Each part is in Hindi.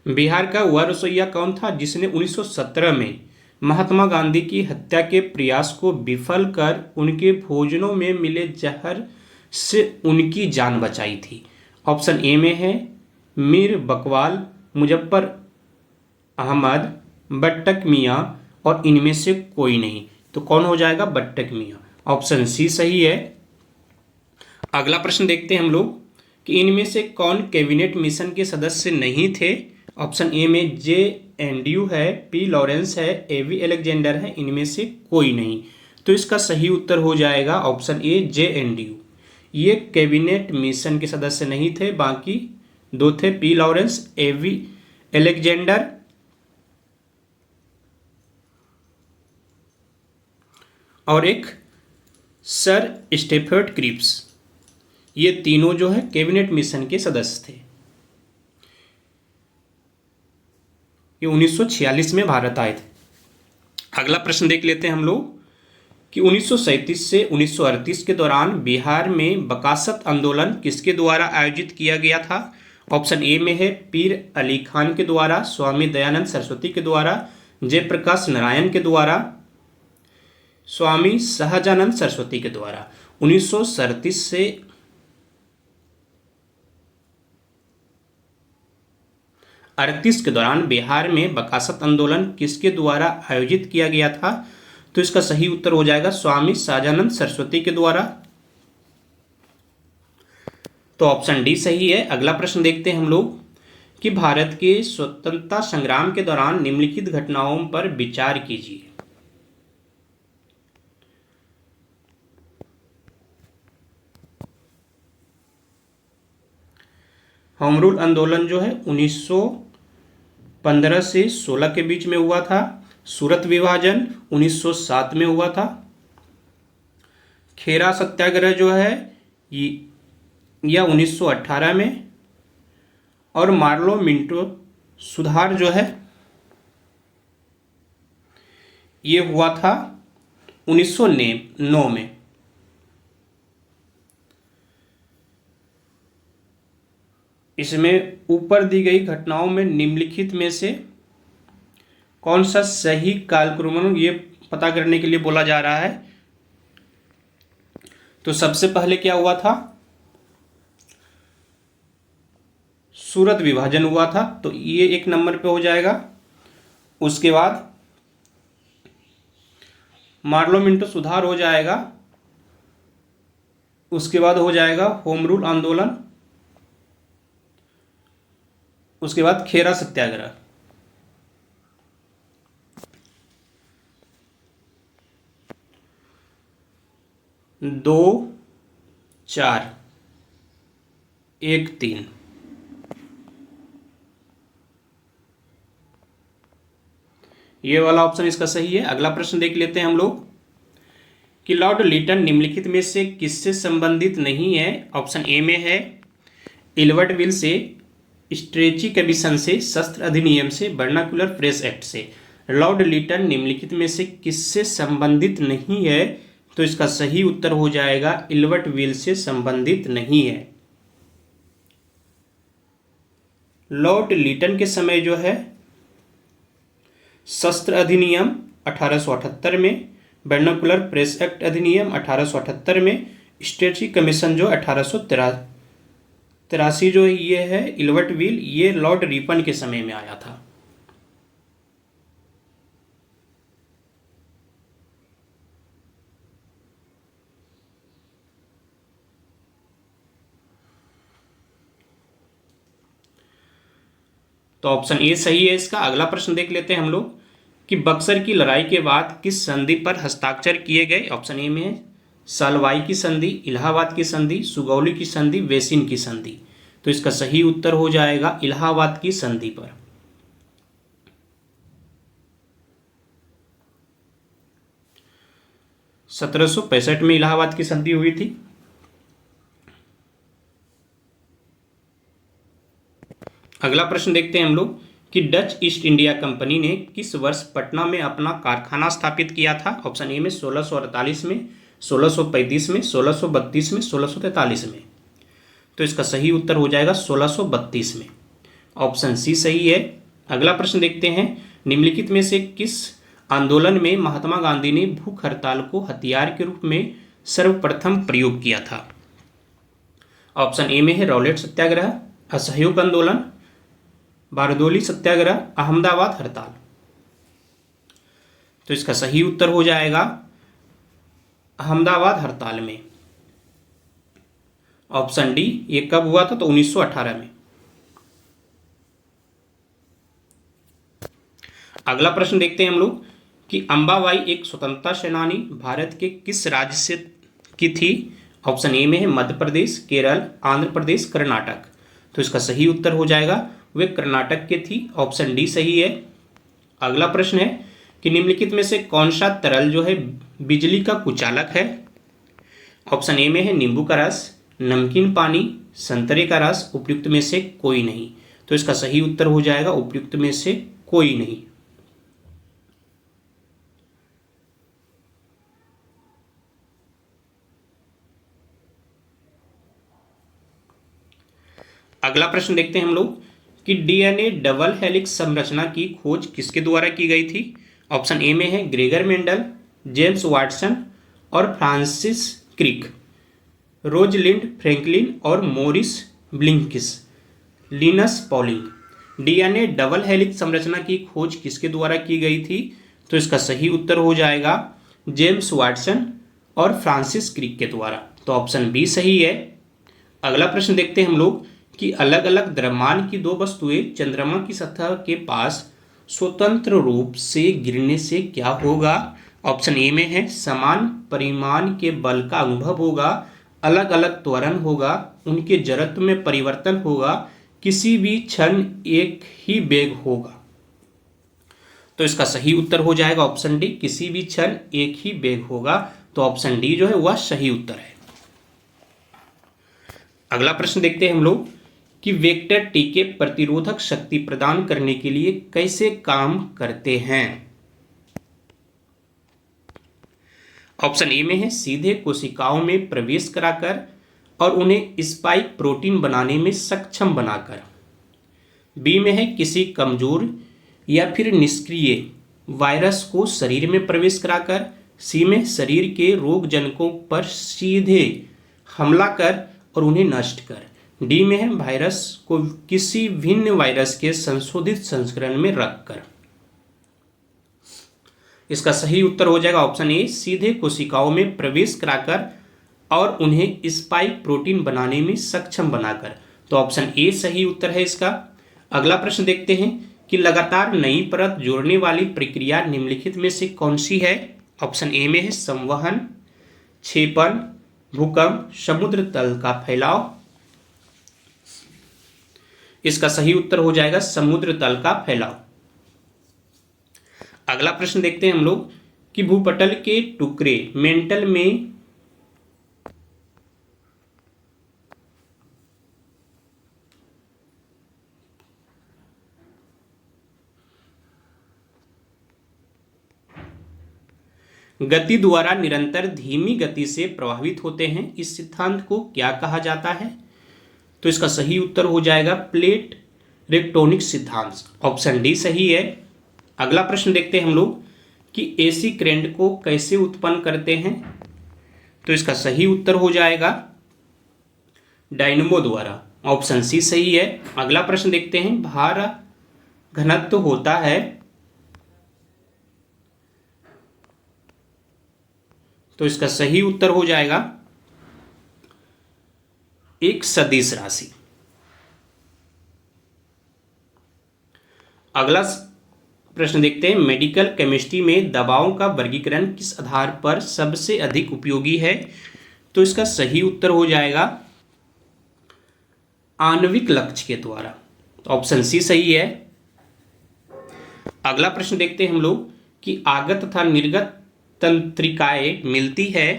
बिहार का वह रसोइया कौन था जिसने 1917 में महात्मा गांधी की हत्या के प्रयास को विफल कर उनके भोजनों में मिले जहर से उनकी जान बचाई थी? ऑप्शन ए में है मीर बकवाल, मुजफ्फर अहमद, बट्टक मियाँ और इनमें से कोई नहीं। तो कौन हो जाएगा? बट्टक मियाँ। ऑप्शन सी सही है। अगला प्रश्न देखते हैं हम लोग कि इनमें से कौन कैबिनेट मिशन के सदस्य नहीं थे? ऑप्शन ए में जे एंड्रयू है, पी लॉरेंस है, एवी एलेक्जेंडर है, इनमें से कोई नहीं। तो इसका सही उत्तर हो जाएगा ऑप्शन ए जे एंड्रयू। ये कैबिनेट मिशन के सदस्य नहीं थे, बाकी दो थे, पी लॉरेंस, एवी एलेक्जेंडर और एक सर स्टेफर्ड क्रिप्स। ये तीनों जो है कैबिनेट मिशन के सदस्य थे। ये 1946 में भारत आए थे। अगला प्रश्न देख लेते हैं हम लोग कि 1937 से 1938 के दौरान बिहार में बकासत आंदोलन किसके द्वारा आयोजित किया गया था? ऑप्शन ए में है पीर अली खान के द्वारा, स्वामी दयानंद सरस्वती के द्वारा, जयप्रकाश नारायण के द्वारा, स्वामी सहजानंद सरस्वती के द्वारा। 1937 से 38 के दौरान बिहार में बकासत आंदोलन किसके द्वारा आयोजित किया गया था? तो इसका सही उत्तर हो जाएगा स्वामी सहजानंद सरस्वती के द्वारा। तो ऑप्शन डी सही है। अगला प्रश्न देखते हैं हम लोग कि भारत के स्वतंत्रता संग्राम के दौरान निम्नलिखित घटनाओं पर विचार कीजिए। होम रूल आंदोलन जो है 1915 से 16 के बीच में हुआ था। सूरत विभाजन 1907 में हुआ था। खेरा सत्याग्रह जो है यह 1918 में, और मार्लो मिंटो सुधार जो है ये हुआ था 1909 में। इसमें ऊपर दी गई घटनाओं में निम्नलिखित में से कौन सा सही कालक्रम ये पता करने के लिए बोला जा रहा है। तो सबसे पहले क्या हुआ था? सूरत विभाजन हुआ था, तो ये एक नंबर पे हो जाएगा। उसके बाद मार्लो मिंटो सुधार हो जाएगा। उसके बाद हो जाएगा होम रूल आंदोलन। उसके बाद खेरा सत्याग्रह। दो, 4, 1, 3। ये वाला ऑप्शन इसका सही है। अगला प्रश्न देख लेते हैं हम लोग कि लॉर्ड लिटन निम्नलिखित में से किससे संबंधित नहीं है? ऑप्शन ए में है Ilbert will say, stretchy commission से, शस्त्र अधिनियम से, वर्नाकुलर प्रेस एक्ट से। लॉर्ड लिटन निम्नलिखित में से किससे संबंधित नहीं है? तो इसका सही उत्तर हो जाएगा इल्बर्ट विल से संबंधित नहीं है। लॉर्ड लिटन के समय जो है शस्त्र अधिनियम 1878 में, वर्नाकुलर प्रेस एक्ट अधिनियम 1878 में, स्ट्रेची कमीशन जो 1883 जो ये है इल्बर्ट विल, ये लॉर्ड रिपन के समय में आया था। तो ऑप्शन ए सही है इसका। अगला प्रश्न देख लेते हैं हम लोग कि बक्सर की लड़ाई के बाद किस संधि पर हस्ताक्षर किए गए? ऑप्शन ए में है सालवाई की संधि, इलाहाबाद की संधि, सुगौली की संधि, वेसिन की संधि। तो इसका सही उत्तर हो जाएगा इलाहाबाद की संधि पर। (1765) में इलाहाबाद की संधि हुई थी। अगला प्रश्न देखते हैं हम लोग कि डच ईस्ट इंडिया कंपनी ने किस वर्ष पटना में अपना कारखाना स्थापित किया था? ऑप्शन ए में 1648 में, 1635 में, 1632 में, 1643 में। तो इसका सही उत्तर हो जाएगा 1632 में। ऑप्शन सी सही है। अगला प्रश्न देखते हैं, निम्नलिखित में से किस आंदोलन में महात्मा गांधी ने भूख हड़ताल को हथियार के रूप में सर्वप्रथम प्रयोग किया था? ऑप्शन ए में है रॉलेट सत्याग्रह, असहयोग आंदोलन, बारदोली सत्याग्रह, अहमदाबाद हड़ताल। तो इसका सही उत्तर हो जाएगा अहमदाबाद हड़ताल में। Option D. ये कब हुआ था? तो 1918 में। अगला प्रश्न देखते हैं हम लोग कि अंबाबाई एक स्वतंत्रता सेनानी भारत के किस राज्य से की थी? ऑप्शन ए में है मध्य प्रदेश, केरल, आंध्र प्रदेश, कर्नाटक। तो इसका सही उत्तर हो जाएगा वे कर्नाटक के थी। ऑप्शन डी सही है। अगला प्रश्न है कि निम्नलिखित में से कौन सा तरल जो है बिजली का कुचालक है? ऑप्शन ए में है नींबू का रस, नमकीन पानी, संतरे का रस, उपयुक्त में से कोई नहीं। तो इसका सही उत्तर हो जाएगा उपयुक्त में से कोई नहीं। अगला प्रश्न देखते हैं हम लोग कि डीएनए डबल हेलिक्स संरचना की खोज किसके द्वारा की गई थी? ऑप्शन ए में है ग्रेगर मेंडल, जेम्स वाटसन और फ्रांसिस क्रिक, रोजलिंड फ्रैंकलिन और मोरिस ब्लिंकिस, Linus Pauling. DNA double helix संरचना की खोज किसके द्वारा की गई थी? तो इसका सही उत्तर हो जाएगा जेम्स वाटसन और फ्रांसिस क्रिक के द्वारा। तो ऑप्शन बी सही है। अगला प्रश्न देखते हैं हम लोग कि अलग अलग द्रव्यमान की दो वस्तुएं चंद्रमा की सतह के पास स्वतंत्र रूप से गिरने से क्या होगा? ऑप्शन ए में है समान परिमाण के बल का अनुभव होगा, अलग अलग त्वरण होगा, उनके जड़त्व में परिवर्तन होगा, किसी भी क्षण एक ही वेग होगा। तो इसका सही उत्तर हो जाएगा ऑप्शन डी, किसी भी क्षण एक ही वेग होगा। तो ऑप्शन डी जो है वह सही उत्तर है। अगला प्रश्न देखते हैं हम लोग कि वेक्टर टीके प्रतिरोधक शक्ति प्रदान करने के लिए कैसे काम करते हैं? ऑप्शन ए में है सीधे कोशिकाओं में प्रवेश कराकर और उन्हें स्पाइक प्रोटीन बनाने में सक्षम बनाकर। बी में है किसी कमजोर या फिर निष्क्रिय वायरस को शरीर में प्रवेश कराकर। सी में शरीर के रोगजनकों पर सीधे हमला कर और उन्हें नष्ट कर। डी में है वायरस को किसी भिन्न वायरस के संशोधित संस्करण में रखकर। इसका सही उत्तर हो जाएगा ऑप्शन ए, सीधे कोशिकाओं में प्रवेश कराकर और उन्हें स्पाइक प्रोटीन बनाने में सक्षम बनाकर। तो ऑप्शन ए सही उत्तर है इसका। अगला प्रश्न देखते हैं कि लगातार नई परत जोड़ने वाली प्रक्रिया निम्नलिखित में से कौन सी है? ऑप्शन ए में है संवहन, क्षेपण, भूकंप, समुद्र तल का फैलाव। इसका सही उत्तर हो जाएगा समुद्र तल का फैलाव। अगला प्रश्न देखते हैं हम लोग कि भूपटल के टुकड़े मेंटल में गति द्वारा निरंतर धीमी गति से प्रभावित होते हैं। इस सिद्धांत को क्या कहा जाता है? तो इसका सही उत्तर हो जाएगा प्लेट टेक्टोनिक सिद्धांत। ऑप्शन डी सही है। अगला प्रश्न देखते हैं हम लोग कि एसी करंट को कैसे उत्पन्न करते हैं? तो इसका सही उत्तर हो जाएगा डायनमो द्वारा। ऑप्शन सी सही है। अगला प्रश्न देखते हैं भार घनत्व होता है, तो इसका सही उत्तर हो जाएगा एक सदिश राशि। अगला प्रश्न देखते हैं मेडिकल केमिस्ट्री में दवाओं का वर्गीकरण किस आधार पर सबसे अधिक उपयोगी है? तो इसका सही उत्तर हो जाएगा आणविक लक्ष्य के द्वारा। ऑप्शन सी सही है। अगला प्रश्न देखते हैं हम लोग कि आगत तथा निर्गत तंत्रिकाएं मिलती है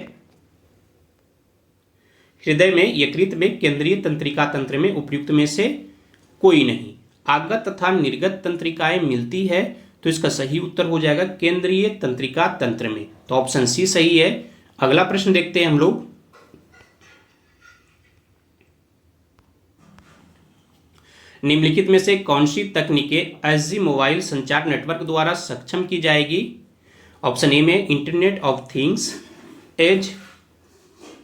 हृदय में, यकृत में, केंद्रीय तंत्रिका तंत्र में, उपयुक्त में से कोई नहीं। आगत तथा निर्गत तंत्रिकाएं मिलती है, तो इसका सही उत्तर हो जाएगा केंद्रीय तंत्रिका तंत्र में। तो ऑप्शन सी सही है। अगला प्रश्न देखते हैं हम लोग निम्नलिखित में से कौन सी तकनीकें एसजी मोबाइल संचार नेटवर्क द्वारा सक्षम की जाएगी? ऑप्शन ए में internet of things, edge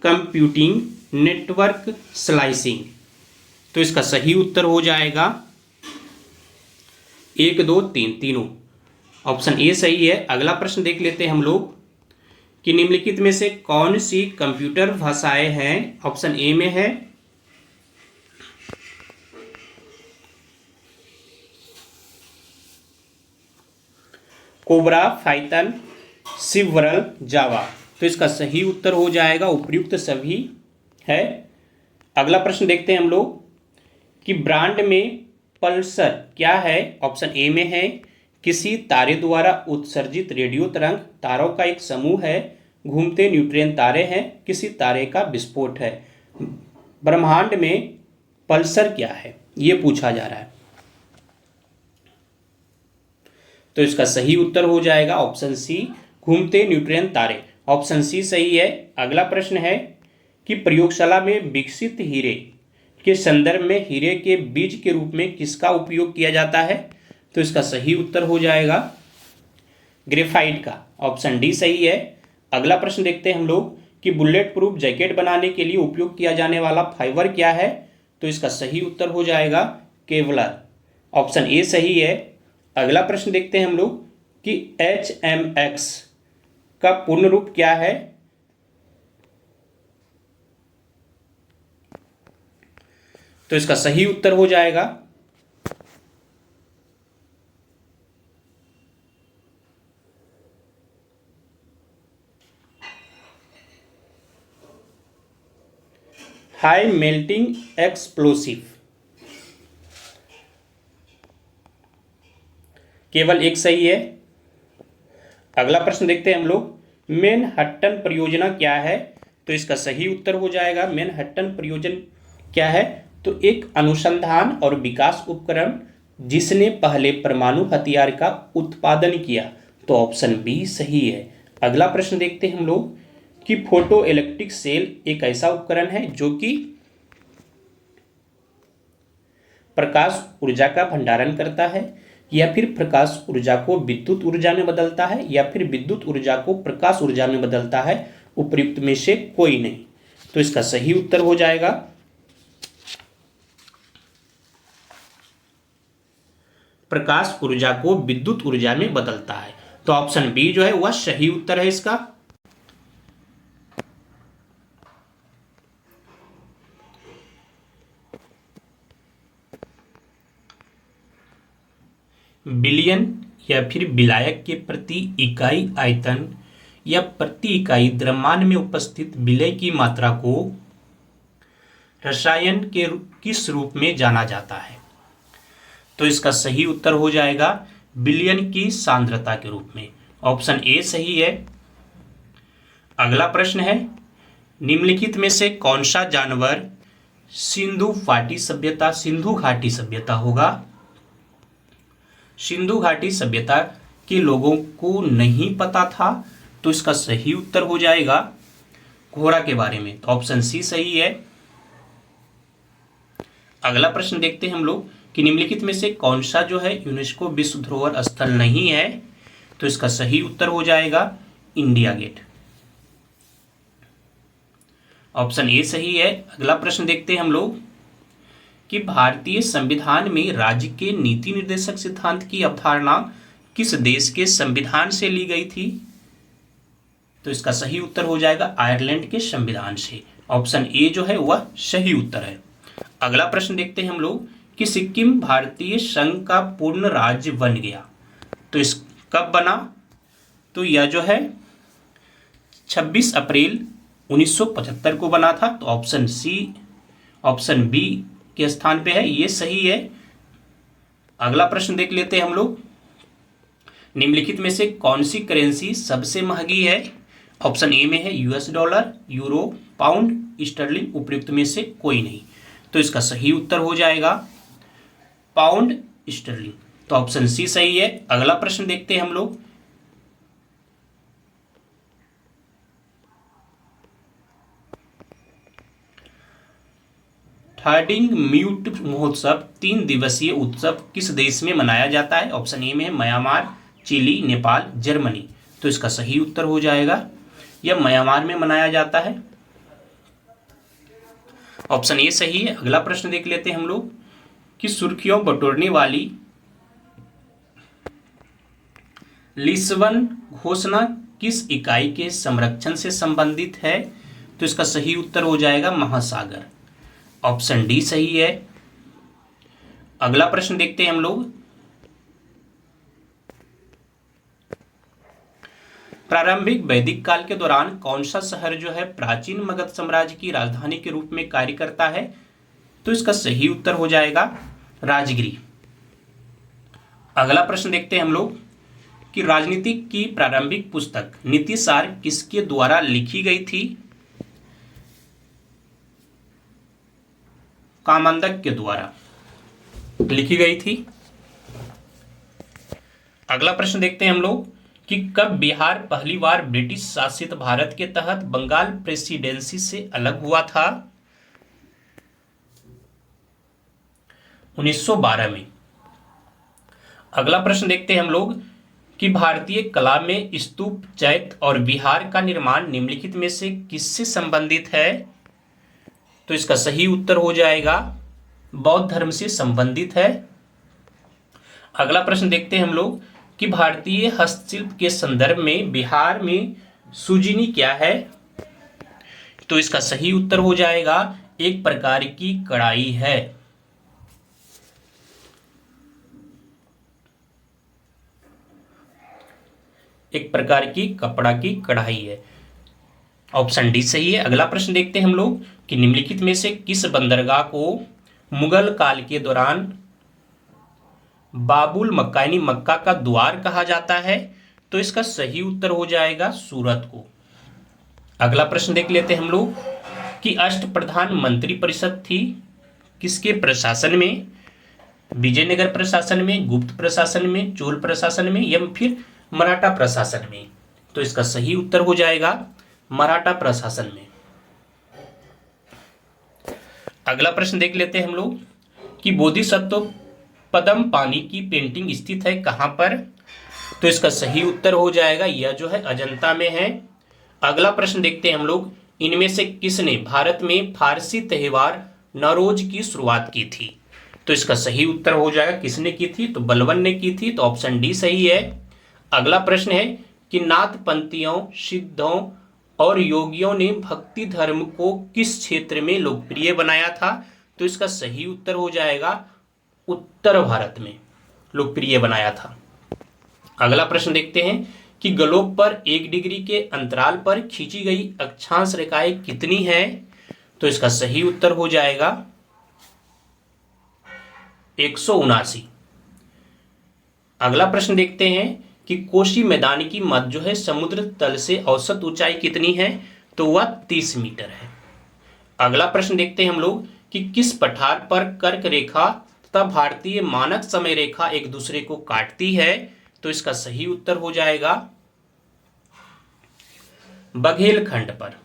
computing, network slicing. तो इसका सही उत्तर हो जाएगा 1, 2, 3 तीनों। ऑप्शन ए सही है। अगला प्रश्न देख लेते हैं हम लोग कि निम्नलिखित में से कौन सी कंप्यूटर भाषाएं हैं? ऑप्शन ए में है कोबरा, पाइथन, सिवर्ल, जावा। तो इसका सही उत्तर हो जाएगा उपर्युक्त सभी है। अगला प्रश्न देखते हैं हम लोग कि ब्रांड में पल्सर क्या है? ऑप्शन ए में है किसी तारे द्वारा उत्सर्जित रेडियो तरंग, तारों का एक समूह है, घूमते न्यूट्रियन तारे हैं, किसी तारे का विस्फोट है। ब्रह्मांड में पल्सर क्या है ये पूछा जा रहा है। तो इसका सही उत्तर हो जाएगा ऑप्शन सी, घूमते न्यूट्रियन तारे। ऑप्शन सी सही है। अगला प्रश्न है कि प्रयोगशाला में विकसित हीरे के संदर्भ में हीरे के बीज के रूप में किसका उपयोग किया जाता है? तो इसका सही उत्तर हो जाएगा ग्रेफाइट का। ऑप्शन डी सही है। अगला प्रश्न देखते हैं हम लोग कि बुलेट प्रूफ जैकेट बनाने के लिए उपयोग किया जाने वाला फाइबर क्या है? तो इसका सही उत्तर हो जाएगा केवलर। ऑप्शन ए सही है। अगला प्रश्न देखते हैं हम लोग कि HMX का पूर्ण रूप क्या है? तो इसका सही उत्तर हो जाएगा हाई मेल्टिंग एक्सप्लोसिव। केवल एक सही है। अगला प्रश्न देखते हैं हम लोग मैनहट्टन परियोजना क्या है? तो इसका सही उत्तर हो जाएगा मैनहट्टन परियोजना क्या है? तो एक अनुसंधान और विकास उपकरण जिसने पहले परमाणु हथियार का उत्पादन किया। तो ऑप्शन बी सही है। अगला प्रश्न देखते हैं हम लोग कि फोटो इलेक्ट्रिक सेल एक ऐसा उपकरण है जो कि प्रकाश ऊर्जा का भंडारण करता है, या फिर प्रकाश ऊर्जा को विद्युत ऊर्जा में बदलता है, या फिर विद्युत ऊर्जा को प्रकाश ऊर्जा में बदलता है। उपर्युक्त में से कोई नहीं। तो इसका सही उत्तर हो जाएगा प्रकाश ऊर्जा को विद्युत ऊर्जा में बदलता है। तो ऑप्शन बी जो है वह सही उत्तर है इसका। बिलियन या फिर विलायक के प्रति इकाई आयतन या प्रति इकाई द्रव्यमान में उपस्थित विलय की मात्रा को रसायन के किस रूप में जाना जाता है? तो इसका सही उत्तर हो जाएगा बिलियन की सांद्रता के रूप में। ऑप्शन ए सही है। अगला प्रश्न है निम्नलिखित में से कौन सा जानवर सिंधु घाटी सभ्यता होगा? सिंधु घाटी सभ्यता के लोगों को नहीं पता था। तो इसका सही उत्तर हो जाएगा घोड़ा के बारे में। तो ऑप्शन सी सही है। अगला प्रश्न देखते हैं हम लोग कि निम्नलिखित में से कौन सा जो है यूनेस्को विश्व धरोहर स्थल नहीं है? तो इसका सही उत्तर हो जाएगा इंडिया गेट। ऑप्शन ए सही है। अगला प्रश्न देखते हैं हम लोग कि भारतीय संविधान में राज्य के नीति निर्देशक सिद्धांत की अवधारणा किस देश के संविधान से ली गई थी? तो इसका सही उत्तर हो जाएगा आयरलैंड के संविधान से। ऑप्शन ए जो है वह सही उत्तर है। अगला प्रश्न देखते हैं हम लोग कि सिक्किम भारतीय संघ का पूर्ण राज्य बन गया। तो इस कब बना? तो यह जो है 26 अप्रैल 1975 को बना था। तो ऑप्शन बी के स्थान पे है, ये सही है। अगला प्रश्न देख लेते हैं हम लोग निम्नलिखित में से कौन सी करेंसी सबसे महंगी है? ऑप्शन ए में है US dollar, euro, pound, sterling. उपयुक्त में से कोई नहीं। तो इसका सही उत्तर हो जाएगा पाउंड स्टर्लिंग। तो ऑप्शन सी सही है। अगला प्रश्न देखते हैं हम लोग हार्डिंग म्यूट महोत्सव 3 दिवसीय उत्सव किस देश में मनाया जाता है? ऑप्शन ए में है म्यांमार, चिली, नेपाल, जर्मनी। तो इसका सही उत्तर हो जाएगा यह म्यांमार में मनाया जाता है। ऑप्शन ए सही है। अगला प्रश्न देख लेते हैं हम लोग कि सुर्खियों बटोरने वाली लिस्बन घोषणा किस इकाई के संरक्षण से संबंधित है? तो इसका सही उत्तर हो जाएगा महासागर। ऑप्शन डी सही है। अगला प्रश्न देखते हैं हम लोग, प्रारंभिक वैदिक काल के दौरान कौन सा शहर जो है प्राचीन मगध साम्राज्य की राजधानी के रूप में कार्य करता है? तो इसका सही उत्तर हो जाएगा राजगिरी। अगला प्रश्न देखते हैं हम लोग कि राजनीति की प्रारंभिक पुस्तक नीतिसार किसके द्वारा लिखी गई थी? कामंदक के द्वारा लिखी गई थी। अगला प्रश्न देखते हैं हम लोग कि कब बिहार पहली बार ब्रिटिश शासित भारत के तहत बंगाल प्रेसिडेंसी से अलग हुआ था? 1912 में। अगला प्रश्न देखते हैं हम लोग कि भारतीय कला में स्तूप, चैत्य और विहार का निर्माण निम्नलिखित में से किससे संबंधित है? तो इसका सही उत्तर हो जाएगा बौद्ध धर्म से संबंधित है। अगला प्रश्न देखते हैं हम लोग कि भारतीय हस्तशिल्प के संदर्भ में बिहार में सुजीनी क्या है? तो इसका सही उत्तर हो जाएगा एक प्रकार की कढ़ाई है। एक प्रकार की कपड़ा की कढ़ाई है। ऑप्शन डी सही है। अगला प्रश्न देखते हैं हम लोग कि निम्नलिखित में से किस बंदरगाह को मुगल काल के दौरान बाबुल मक्का यानी मक्का का द्वार कहा जाता है? तो इसका सही उत्तर हो जाएगा सूरत को। अगला प्रश्न देख लेते हैं हम लोग कि अष्टप्रधान मंत्री परिषद थी किसके प्रशासन में? विजयनगर प्रशासन में, गुप्त प्रशासन में, चोल प्रशासन में या फिर मराठा प्रशासन में? तो इसका सही उत्तर हो जाएगा मराठा प्रशासन में। अगला प्रश्न देख लेते हैं हम लोग कि बोधिसत्व पद्म पानी की पेंटिंग स्थित है कहां पर? तो इसका सही उत्तर हो जाएगा यह जो है अजंता में है। अगला प्रश्न देखते हैं हम लोग, इनमें से किसने भारत में फारसी त्योहार नवरोज की शुरुआत की थी? तो इसका सही उत्तर हो जाएगा किसने की थी? तो बलबन ने की थी। तो ऑप्शन डी सही है। अगला प्रश्न है कि नाथपंथियों, सिद्धों और योगियों ने भक्ति धर्म को किस क्षेत्र में लोकप्रिय बनाया था? तो इसका सही उत्तर हो जाएगा उत्तर भारत में लोकप्रिय बनाया था। अगला प्रश्न देखते हैं कि ग्लोब पर 1 डिग्री के अंतराल पर खींची गई अक्षांश रेखाएं कितनी है? तो इसका सही उत्तर हो जाएगा 179। अगला प्रश्न देखते हैं कि कोशी मैदान की मध्य जो है समुद्र तल से औसत ऊंचाई कितनी है? तो वह 30 मीटर है। अगला प्रश्न देखते हैं हम लोग कि किस पठार पर कर्क रेखा तथा भारतीय मानक समय रेखा एक दूसरे को काटती है? तो इसका सही उत्तर हो जाएगा बघेलखंड पर।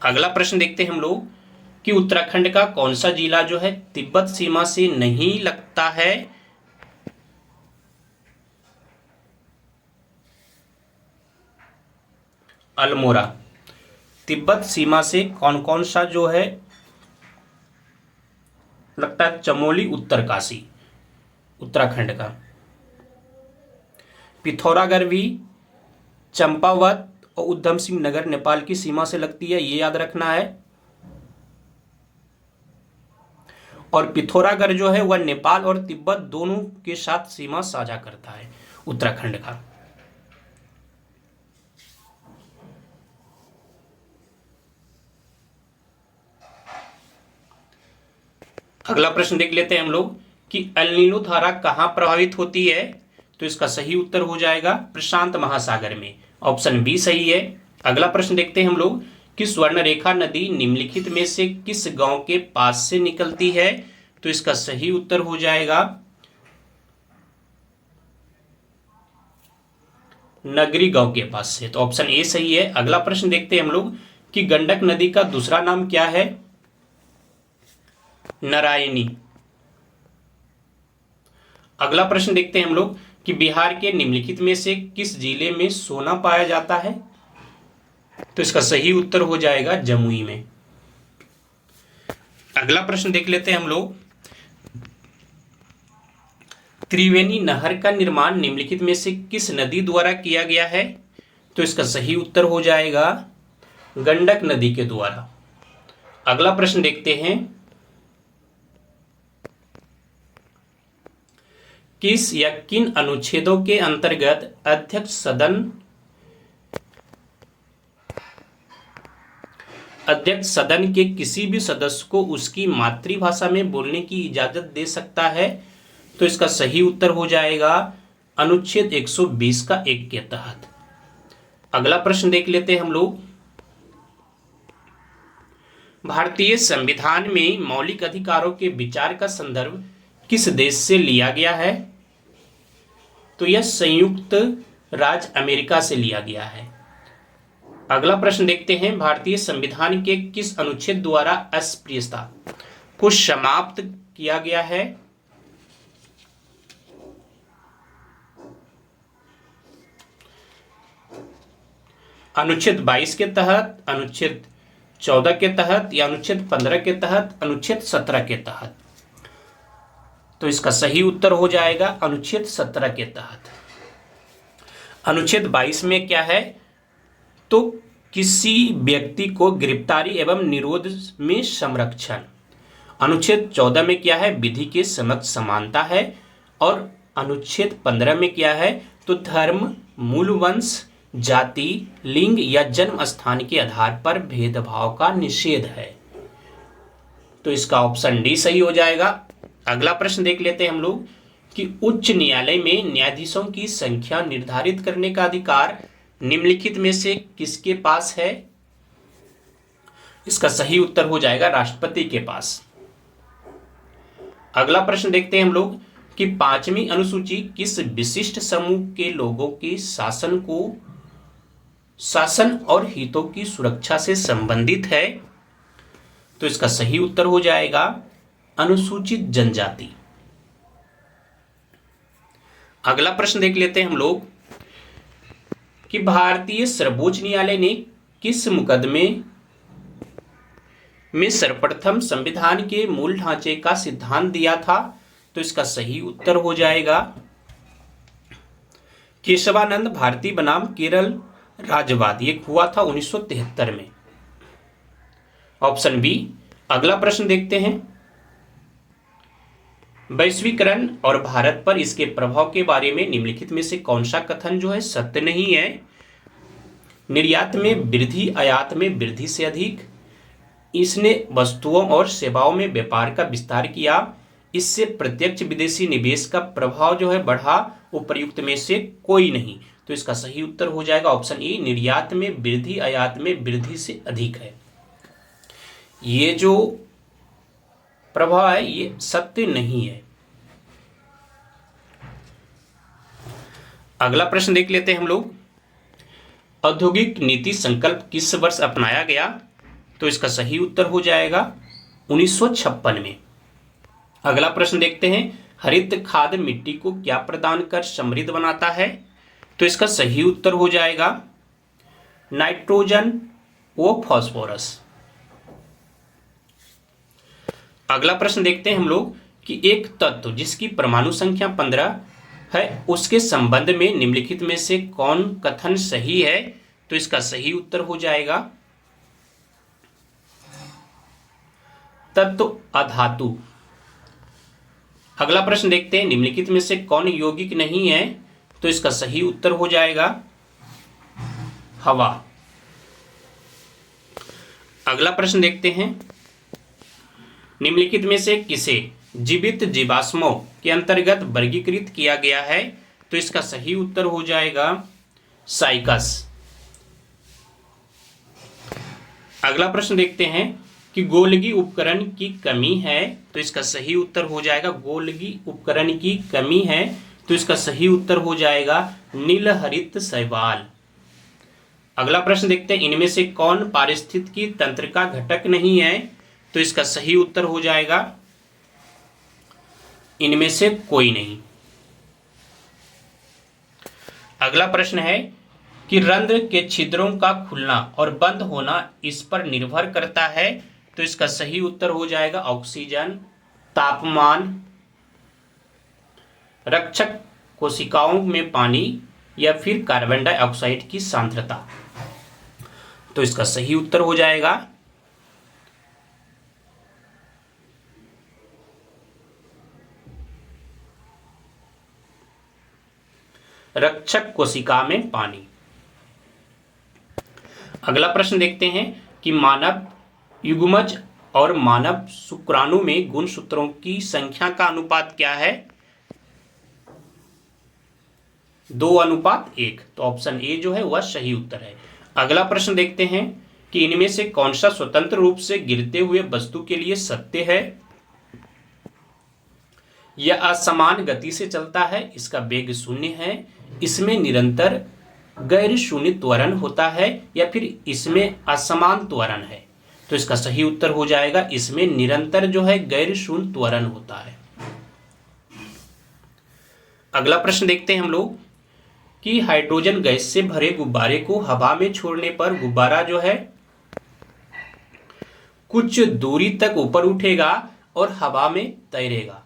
अगला प्रश्न देखते हैं हम लोग कि उत्तराखंड का कौन सा जिला जो है तिब्बत सीमा से नहीं लगता है? अल्मोड़ा। तिब्बत सीमा से कौन कौन सा जो है लगता है? चमोली, उत्तरकाशी उत्तराखंड का, पिथौरागढ़ भी, चंपावत और उधम सिंह नगर नेपाल की सीमा से लगती है, ये याद रखना है। और पिथौरागढ़ जो है वह नेपाल और तिब्बत दोनों के साथ सीमा साझा करता है उत्तराखंड का। अगला प्रश्न देख लेते हैं हम लोग कि एल नीनो धारा कहां प्रभावित होती है? तो इसका सही उत्तर हो जाएगा प्रशांत महासागर में। ऑप्शन बी सही है। अगला प्रश्न देखते हैं हम लोग कि स्वर्णरेखा नदी निम्नलिखित में से किस गांव के पास से निकलती है? तो इसका सही उत्तर हो जाएगा नगरी गांव के पास से। तो ऑप्शन ए सही है। अगला प्रश्न देखते हैं हम लोग कि गंडक नदी का दूसरा नाम क्या है? नारायणी। अगला प्रश्न देखते हैं हम लोग कि बिहार के निम्नलिखित में से किस जिले में सोना पाया जाता है? तो इसका सही उत्तर हो जाएगा जमुई में। अगला प्रश्न देख लेते हैं हम लोग, त्रिवेणी नहर का निर्माण निम्नलिखित में से किस नदी द्वारा किया गया है? तो इसका सही उत्तर हो जाएगा गंडक नदी के द्वारा। अगला प्रश्न देखते हैं, किस या किन अनुच्छेदों के अंतर्गत अध्यक्ष सदन के किसी भी सदस्य को उसकी मातृभाषा में बोलने की इजाजत दे सकता है? तो इसका सही उत्तर हो जाएगा अनुच्छेद 120 का 1 के तहत। अगला प्रश्न देख लेते हैं हम लोग, भारतीय संविधान में मौलिक अधिकारों के विचार का संदर्भ किस देश से लिया गया है? तो यह संयुक्त राज्य अमेरिका से लिया गया है। अगला प्रश्न देखते हैं, भारतीय संविधान के किस अनुच्छेद द्वारा अस्पृश्यता को समाप्त किया गया है? अनुच्छेद 22 के तहत, अनुच्छेद 14 के तहत या अनुच्छेद 15 के तहत, अनुच्छेद 17 के तहत? तो इसका सही उत्तर हो जाएगा अनुच्छेद 17 के तहत। अनुच्छेद 22 में क्या है? तो किसी व्यक्ति को गिरफ्तारी एवं निरोध में संरक्षण। अनुच्छेद 14 में क्या है? विधि के समक्ष समानता है। और अनुच्छेद 15 में क्या है? तो धर्म, मूल वंश, जाति, लिंग या जन्म स्थान के आधार पर भेदभाव का निषेध है। तो इसका ऑप्शन डी सही हो जाएगा। अगला प्रश्न देख लेते हैं हम लोग कि उच्च न्यायालय में न्यायाधीशों की संख्या निर्धारित करने का अधिकार निम्नलिखित में से किसके पास है? इसका सही उत्तर हो जाएगा राष्ट्रपति के पास। अगला प्रश्न देखते हैं हम लोग कि 5वीं अनुसूची किस विशिष्ट समूह के लोगों के शासन और हितों की सुरक्षा से संबंधित है? तो इसका सही उत्तर हो जाएगा अनुसूचित जनजाति। अगला प्रश्न देख लेते हैं हम लोग कि भारतीय सर्वोच्च न्यायालय ने किस मुकदमे में सर्वप्रथम संविधान के मूल ढांचे का सिद्धांत दिया था? तो इसका सही उत्तर हो जाएगा केशवानंद भारती बनाम केरल राज्यवाद। ये हुआ था 1973 में, ऑप्शन बी। अगला प्रश्न देखते हैं, वैश्वीकरण और भारत पर इसके प्रभाव के बारे में निम्नलिखित में से कौन सा कथन जो है सत्य नहीं है? निर्यात में वृद्धि आयात में वृद्धि से अधिक, इसने वस्तुओं और सेवाओं में व्यापार का विस्तार किया, इससे प्रत्यक्ष विदेशी निवेश का प्रभाव जो है बढ़ा, उपर्युक्त में से कोई नहीं। तो इसका सही उत्तर हो जाएगा ऑप्शन ए, निर्यात में वृद्धि आयात में वृद्धि से अधिक है। ये जो प्रभाव है ये सत्य नहीं है। अगला प्रश्न देख लेते हैं हम लोग, औद्योगिक नीति संकल्प किस वर्ष अपनाया गया? तो इसका सही उत्तर हो जाएगा 1956 में। अगला प्रश्न देखते हैं, हरित खाद मिट्टी को क्या प्रदान कर समृद्ध बनाता है? तो इसका सही उत्तर हो जाएगा नाइट्रोजन व फास्फोरस। अगला प्रश्न देखते हैं हम लोग कि एक तत्व जिसकी परमाणु संख्या 15 है उसके संबंध में निम्नलिखित में से कौन कथन सही है? तो इसका सही उत्तर हो जाएगा तत्व अधातु। अगला प्रश्न देखते हैं, निम्नलिखित में से कौन यौगिक नहीं है? तो इसका सही उत्तर हो जाएगा हवा। अगला प्रश्न देखते हैं, निम्नलिखित में से किसे जीवित जीवाश्मों के अंतर्गत वर्गीकृत किया गया है? तो इसका सही उत्तर हो जाएगा साइकस। अगला प्रश्न देखते हैं कि गोल्गी उपकरण की कमी है, तो इसका सही उत्तर हो जाएगा गोल्गी उपकरण की कमी है, तो इसका सही उत्तर हो जाएगा नीलहरित शैवाल। अगला प्रश्न देखते हैं, इनमें से कौन पारिस्थितिकी तंत्र का घटक नहीं है? तो इसका सही उत्तर हो जाएगा इनमें से कोई नहीं। अगला प्रश्न है कि रंध्र के छिद्रों का खुलना और बंद होना इस पर निर्भर करता है। तो इसका सही उत्तर हो जाएगा ऑक्सीजन, तापमान, रक्षक कोशिकाओं में पानी, या फिर कार्बन डाइऑक्साइड की सांद्रता। तो इसका सही उत्तर हो जाएगा रक्षक कोशिका में पानी। अगला प्रश्न देखते हैं कि मानव युग्मज और मानव शुक्राणु में गुणसूत्रों की संख्या का अनुपात क्या है? 2:1। तो ऑप्शन ए जो है वह सही उत्तर है। अगला प्रश्न देखते हैं कि इनमें से कौन सा स्वतंत्र रूप से गिरते हुए वस्तु के लिए सत्य है? यह असमान गति से चलता है, इसका वेग 0 है, इसमें निरंतर गैर शून्य त्वरण होता है, या फिर इसमें असमान त्वरण है? तो इसका सही उत्तर हो जाएगा इसमें निरंतर जो है गैर शून्य त्वरण होता है। अगला प्रश्न देखते हैं हम लोग कि हाइड्रोजन गैस से भरे गुब्बारे को हवा में छोड़ने पर गुब्बारा जो है कुछ दूरी तक ऊपर उठेगा और हवा में तैरेगा।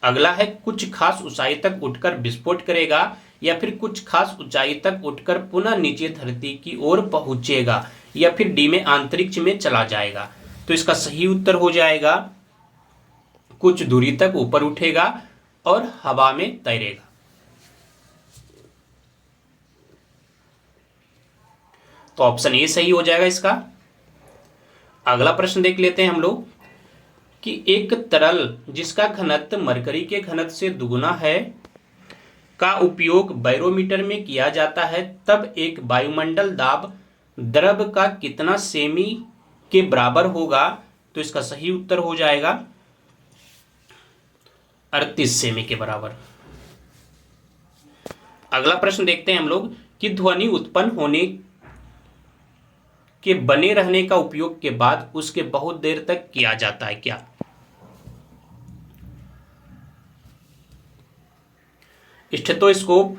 अगला है कुछ खास ऊंचाई तक उठकर विस्फोट करेगा, या फिर कुछ खास ऊंचाई तक उठकर पुनः नीचे धरती की ओर पहुंचेगा, या फिर डी में अंतरिक्ष में चला जाएगा। तो इसका सही उत्तर हो जाएगा कुछ दूरी तक ऊपर उठेगा और हवा में तैरेगा। तो ऑप्शन ए सही हो जाएगा इसका। अगला प्रश्न देख लेते हैं हम लोग कि एक तरल जिसका घनत्व मरकरी के घनत्व से दुगुना है का उपयोग बैरोमीटर में किया जाता है, तब एक वायुमंडल दाब द्रव का कितना सेमी के बराबर होगा? तो इसका सही उत्तर हो जाएगा 38 सेमी के बराबर। अगला प्रश्न देखते हैं हम लोग कि ध्वनि उत्पन्न होने के बने रहने का उपयोग के बाद उसके बहुत देर तक किया जाता है क्या? स्टेथोस्कोप,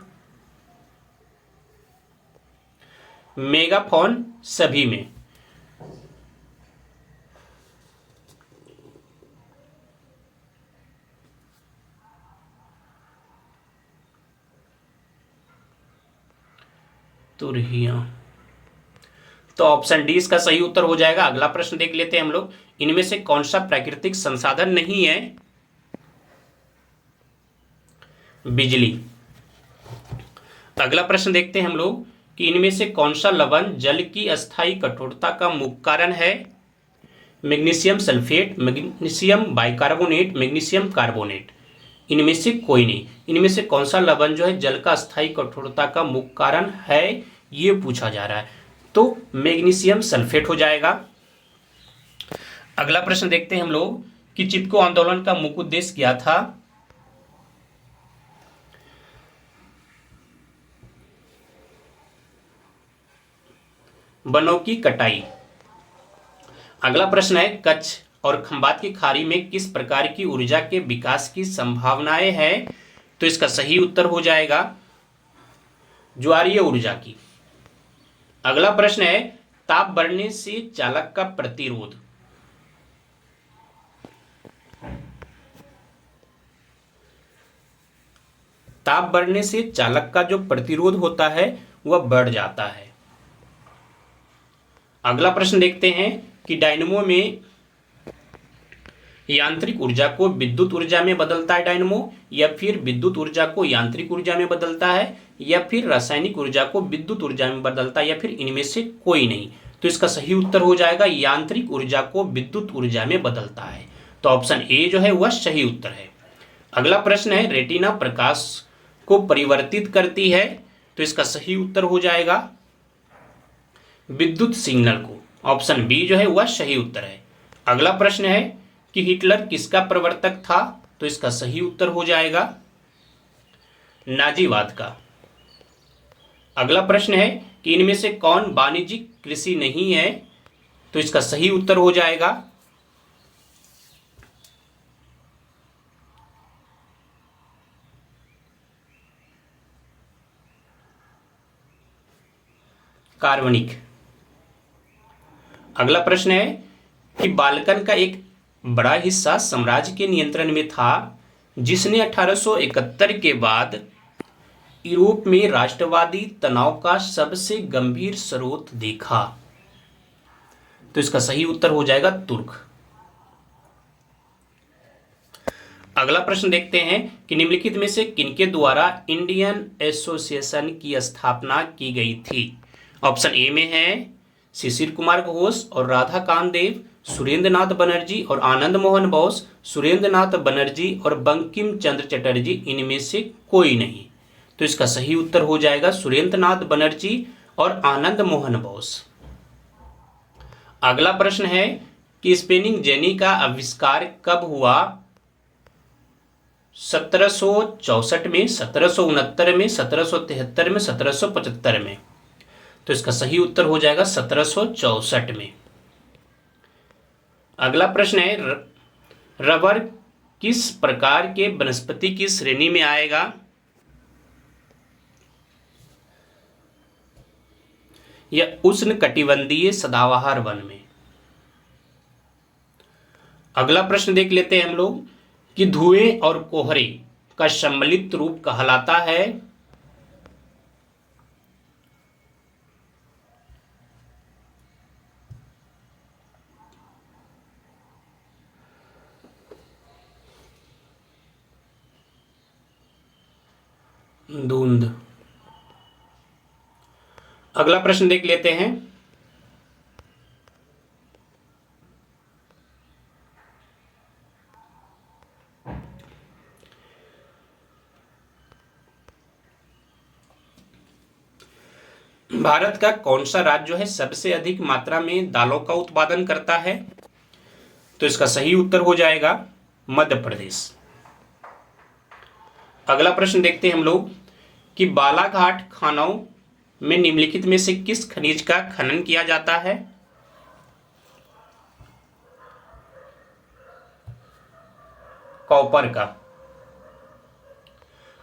मेगाफोन, सभी में। तुरहियां। तो ऑप्शन डी इसका सही उत्तर हो जाएगा। अगला प्रश्न देख लेते हैं हम लोग, इनमें से कौन सा प्राकृतिक संसाधन नहीं है? बिजली। अगला प्रश्न देखते हैं हम लोग कि इनमें से कौन सा लवण जल की अस्थायी कठोरता का मुख्य कारण है? Magnesium sulphate, magnesium bicarbonate, magnesium carbonate. इनमें से कोई नहीं। इनमें से कौन सा लवण जो है जल का अस्थायी कठोरता का मुख्य कारण है, ये पूछा जा रहा है। तो मैग्नीशियम सल्फेट हो जाएगा। अगला प्रश्न देखते हैं हम लोग कि चिपको आंदोलन का मुख्य उद्देश्य क्या था? वनों की कटाई। अगला प्रश्न है कच्छ और खंबात की खाड़ी में किस प्रकार की ऊर्जा के विकास की संभावनाएं हैं? तो इसका सही उत्तर हो जाएगा ज्वारीय ऊर्जा की। अगला प्रश्न है ताप बढ़ने से चालक का प्रतिरोध। ताप बढ़ने से चालक का जो प्रतिरोध होता है वह बढ़ जाता है। अगला प्रश्न देखते हैं कि डायनमो में यांत्रिक ऊर्जा को विद्युत ऊर्जा में बदलता है डायनमो, या फिर विद्युत ऊर्जा को यांत्रिक ऊर्जा में बदलता है, या फिर रासायनिक ऊर्जा को विद्युत ऊर्जा में बदलता है, या फिर इनमें से कोई नहीं? तो इसका सही उत्तर हो जाएगा यांत्रिक ऊर्जा को विद्युत ऊर्जा में बदलता है। तो ऑप्शन ए जो है वह सही उत्तर है। अगला प्रश्न है रेटिना प्रकाश को परिवर्तित करती है, तो इसका सही उत्तर हो जाएगा विद्युत सिग्नल को। ऑप्शन बी जो है वह सही उत्तर है। अगला प्रश्न है कि हिटलर किसका प्रवर्तक था? तो इसका सही उत्तर हो जाएगा नाजीवाद का। अगला प्रश्न है कि इनमें से कौन वाणिज्यिक कृषि नहीं है? तो इसका सही उत्तर हो जाएगा कार्बनिक। अगला प्रश्न है कि बाल्कन का एक बड़ा हिस्सा साम्राज्य के नियंत्रण में था, जिसने 1871 के बाद यूरोप में राष्ट्रवादी तनाव का सबसे गंभीर स्रोत देखा। तो इसका सही उत्तर हो जाएगा तुर्क। अगला प्रश्न देखते हैं कि निम्नलिखित में से किनके द्वारा इंडियन एसोसिएशन की स्थापना की गई थी? ऑप्शन ए में है शिशिर कुमार घोष और राधा कांत देव, सुरेंद्र नाथ बनर्जी और आनंद मोहन बोस, सुरेंद्र नाथ बनर्जी और बंकिम चंद्र चटर्जी, इनमें से कोई नहीं। तो इसका सही उत्तर हो जाएगा सुरेंद्र नाथ बनर्जी और आनंद मोहन बोस। अगला प्रश्न है कि स्पेनिंग जेनी का आविष्कार कब हुआ? 1764 में, 1769 में, 1773 में, 1775 में। तो इसका सही उत्तर हो जाएगा 1764 में। अगला प्रश्न है रबर किस प्रकार के वनस्पति की श्रेणी में आएगा? यह उष्णकटिबंधीय सदाबहार वन में। अगला प्रश्न देख लेते हैं हम लोग कि धुएं और कोहरे का सम्मिलित रूप कहलाता है? धुंध। अगला प्रश्न देख लेते हैं भारत का कौन सा राज्य जो है सबसे अधिक मात्रा में दालों का उत्पादन करता है? तो इसका सही उत्तर हो जाएगा मध्य प्रदेश। अगला प्रश्न देखते हैं हम लोग कि बालाघाट खानों में निम्नलिखित में से किस खनिज का खनन किया जाता है? कॉपर का।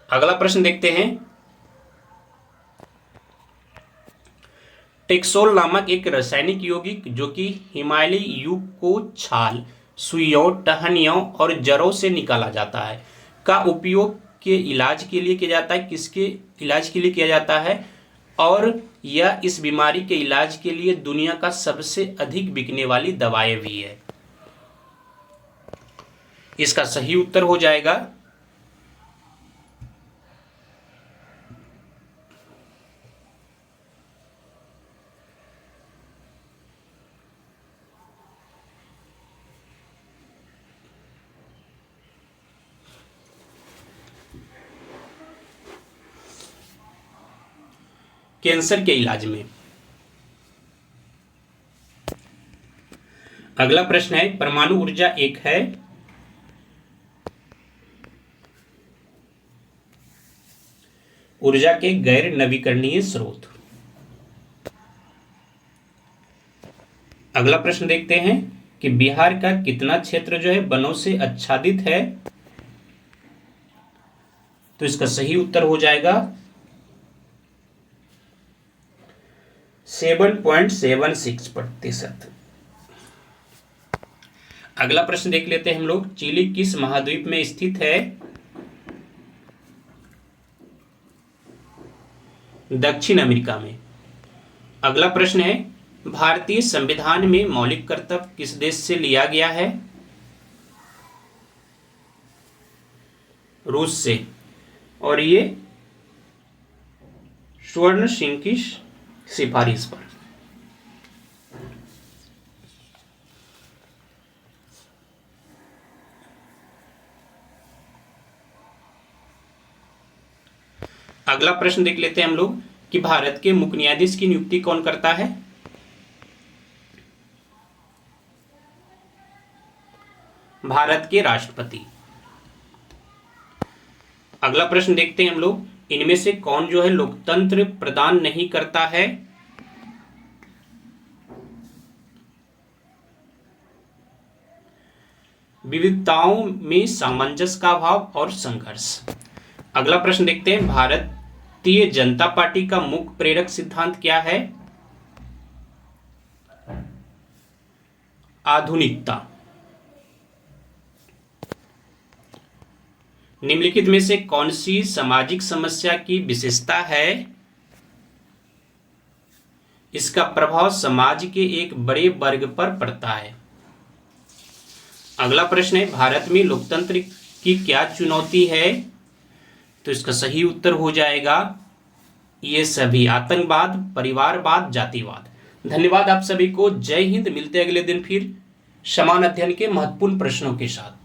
अगला प्रश्न देखते हैं टेक्सोल नामक एक रासायनिक यौगिक जो कि हिमालयी युग को छाल, सुइयों, टहनियों और जड़ों से निकाला जाता है का उपयोग के इलाज के लिए किया जाता है? किसके इलाज के लिए किया जाता है? और यह इस बीमारी के इलाज के लिए दुनिया का सबसे अधिक बिकने वाली दवाई भी है। इसका सही उत्तर हो जाएगा कैंसर के इलाज में। अगला प्रश्न है परमाणु ऊर्जा एक है ऊर्जा के गैर नवीकरणीय स्रोत। अगला प्रश्न देखते हैं कि बिहार का कितना क्षेत्र जो है वनों से आच्छादित है? तो इसका सही उत्तर हो जाएगा 7.76%। अगला प्रश्न देख लेते हैं हम लोग चिली किस महाद्वीप में स्थित है? दक्षिण अमेरिका में। अगला प्रश्न है भारतीय संविधान में मौलिक कर्तव्य किस देश से लिया गया है? रूस से। और ये स्वर्ण सिंह की सिफारिश पर। अगला प्रश्न देख लेते हैं हम लोग कि भारत के मुख्य न्यायाधीश की नियुक्ति कौन करता है? भारत के राष्ट्रपति। अगला प्रश्न देखते हैं हम लोग इनमें से कौन जो है लोकतंत्र प्रदान नहीं करता है? विविधताओं में सामंजस्य का भाव और संघर्ष। अगला प्रश्न देखते हैं, भारतीय जनता पार्टी का मुख्य प्रेरक सिद्धांत क्या है? आधुनिकता। निम्नलिखित में से कौन सी सामाजिक समस्या की विशेषता है? इसका प्रभाव समाज के एक बड़े वर्ग पर पड़ता है। अगला प्रश्न है, भारत में लोकतंत्र की क्या चुनौती है? तो इसका सही उत्तर हो जाएगा ये सभी, आतंकवाद, परिवारवाद, जातिवाद। धन्यवाद आप सभी को। जय हिंद। मिलते हैं अगले दिन फिर समान अध्ययन के महत्वपूर्ण प्रश्नों के साथ।